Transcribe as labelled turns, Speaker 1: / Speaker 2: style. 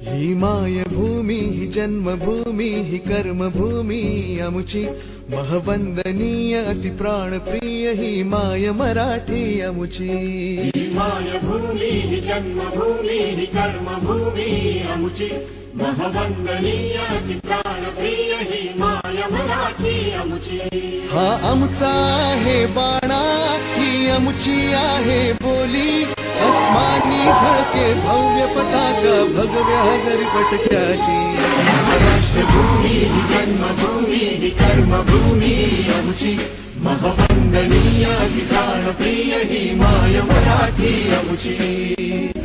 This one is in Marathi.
Speaker 1: ही मायभूमी ही जन्मभूमी ही कर्मभूमी अमुची महवंदनीय अति प्राणप्रिय ही माय मराठी अमुची।
Speaker 2: ही मायभूमी ही जन्मभूमी ही कर्मभूमी अमुची महवंदनीय अति प्राणप्रिय ही माय मराठी अमुची।
Speaker 1: हा आमचा आहे बाणा ही अमुची आहे बोली अस्मानी झळके भव्य पताका भगव्या हजरी पटक्याची।
Speaker 2: राष्ट्रभूमी ही जन्मभूमी ही कर्मभूमी अमुची महवंदनीय अति प्राणप्रिय ही माय मराठी अमुची।